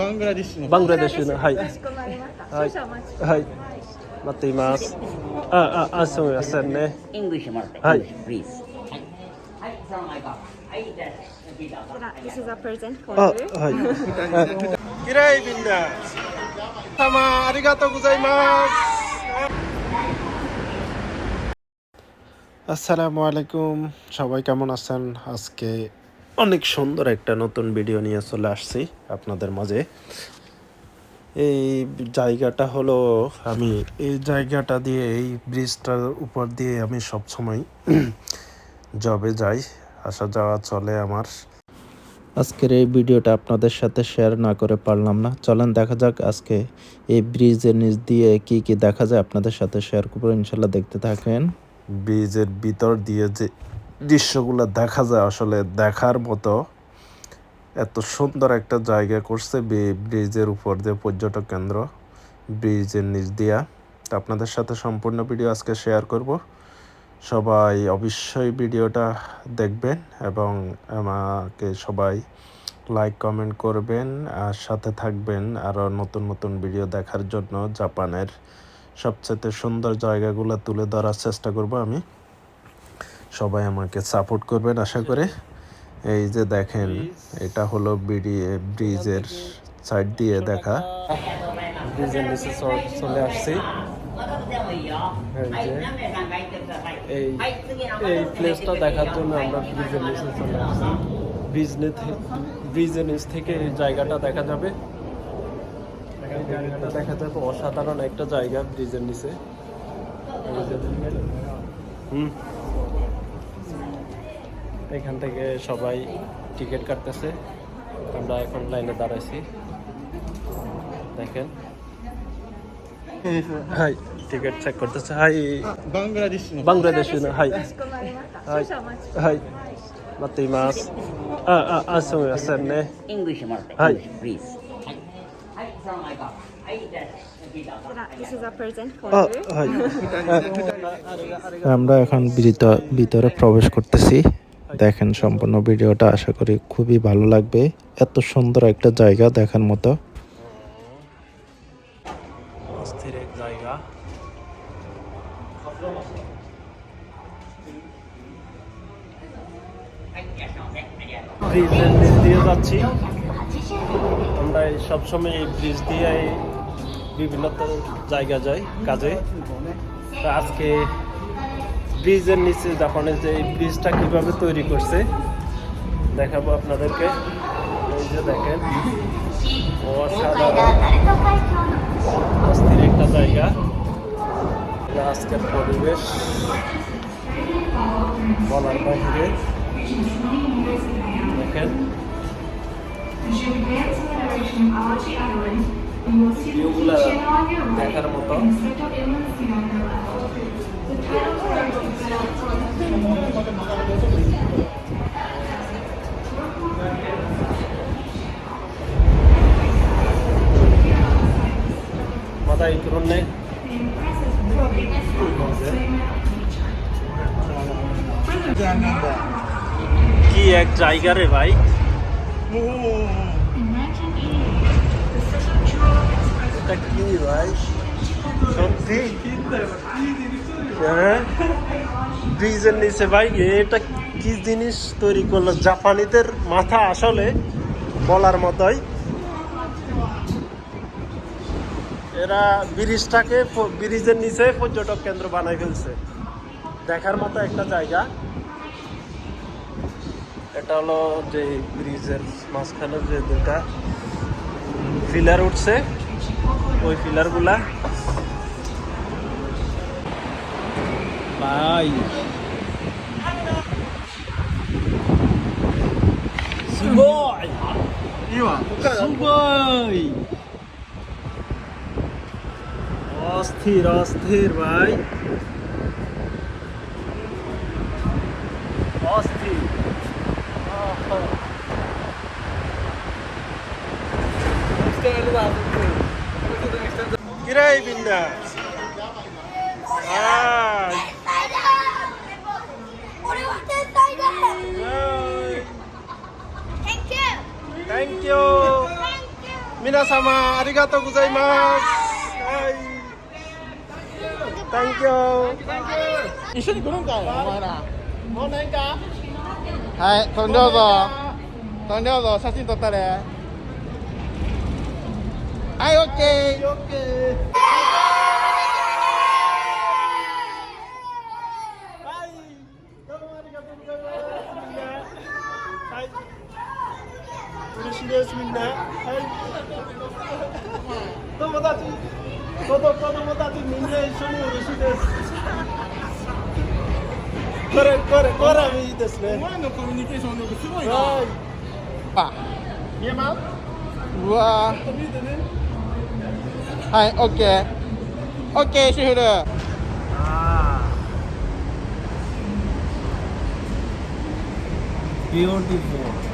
バングラデシュの、はい。はい。はい。待っています。すみませんね。English もらって、はい。 English please。はい。はい、その前から。はい、じゃあ、This is a present for はい。 you. キライビンダ様ありがとうございます。আসসালামু আলাইকুম, সবাই কেমন আছেন? আজকে অনেক সুন্দর একটা নতুন ভিডিও নিয়ে চলে আসছি আপনাদের মাঝে। এই জায়গাটা হলো, আমি এই জায়গাটা দিয়ে, এই ব্রিজটার উপর দিয়ে আমি সবসময় জবে যাই, আসা যাওয়া চলে আমার। আজকের এই ভিডিওটা আপনাদের সাথে শেয়ার না করে পারলাম না। চলেন দেখা যাক আজকে এই ব্রিজের নিচ দিয়ে কি কি দেখা যায়, আপনাদের সাথে শেয়ার করবো। ইনশাল্লাহ দেখতে থাকেন। ব্রিজের ভিতর দিয়ে যে দৃশ্যগুলো দেখা যায় আসলে দেখার মতো। এত সুন্দর একটা জায়গা করছে ব্রিজের উপর দিয়ে পর্যটক কেন্দ্র, ব্রিজের নিচ দিয়া। তো আপনাদের সাথে সম্পূর্ণ ভিডিও আজকে শেয়ার করব। সবাই অবশ্যই ভিডিওটা দেখবেন এবং আমাকে সবাই লাইক কমেন্ট করবেন আর সাথে থাকবেন আরও নতুন নতুন ভিডিও দেখার জন্য। জাপানের সবচেয়ে সুন্দর জায়গাগুলো তুলে ধরার চেষ্টা করব আমি। সবাই আমাকে সাপোর্ট করবেন আশা করে। এই যে দেখেন, এটা হলো ব্রিজের সাইড দিয়ে দেখা। ব্রিজের নিচে চলে আসছি। এই প্লেসটা দেখার জন্য আমরা ব্রিজের নিচে চলে আসছি। ব্রিজের নিচ থেকে এই জায়গাটা দেখা যাবে। দেখা যাবে অসাধারণ একটা জায়গা ব্রিজের নিচে। এখান থেকে সবাই টিকিট কাটতেছে, আমরা এখন লাইনে দাঁড়াইছি। দেখেন, হাই টিকিট চেক করতেছে। হাই বাংলাদেশの、はいはいはい待っています。すみませんね。 English もらって、はい English please。はい。はい、その前から。はい、じゃあ、This is a present for はい you. আমরা এখন ভিতরে প্রবেশ করতেছি। দেখেন সম্পূর্ণ ভিডিওটা, আশা করি খুবই ভালো লাগবে। এত সুন্দর একটা জায়গা দেখার মতো। অস্থির এক জায়গা। ব্রিজের নিচ দিয়ে যাচ্ছি আমরা। সবসময় এই ব্রিজ দিয়ে বিভিন্ন জায়গা যাই কাজে। তো আজকে ব্রিজের নিচে জাপানের যে এই ব্রিজটা কিভাবে তৈরি করছে দেখাবো আপনাদেরকে। এই যে দেখেন, অসাধারণ অস্থির একটা জায়গা। আজকের পরিবেশ বলার বাইরে। দেখেন ভিউগুলা দেখার মতো। মাথায় করুন নেই কি এক জায়গা রে ভাই। এটা কি ভাই সত্যি? হ্যাঁ, ব্রিজের নিচে ভাই এটা কি জিনিস তৈরি করলো জাপানিদের মাথা, আসলে বলার মতোই। এরা ব্রিজের নিচে পর্যটক কেন্দ্র বানাই ফেলছে। দেখার মতো একটা জায়গা। এটা হলো যে ব্রিজের মাঝখানে যে দুটা পিলার উঠছে, ওই পিলারগুলা ভাই সুগয় সুগয় অস্থির অস্থির ভাই, অস্থির। কিরাই বিন্দা thank you. 皆様ありがとうございます。はい。Thank you。一緒に来るんかいお前らもうないんかはい飛んでようぞ飛んでようぞ写真撮ったれはいオッケーオッケー。はい。どうもありがとうございます。みんな。はい。嬉しいですみんな。はい。友達、子供たちみんな一緒に嬉しいです。これいいですね。お前のコミュニケーション力すごいなはい。あ見えます？うわちょっと見てね。はいオッケーオッケーシュフルああ。Beautiful。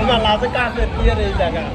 Mà làm cái ca tuyệt kia thì chả cả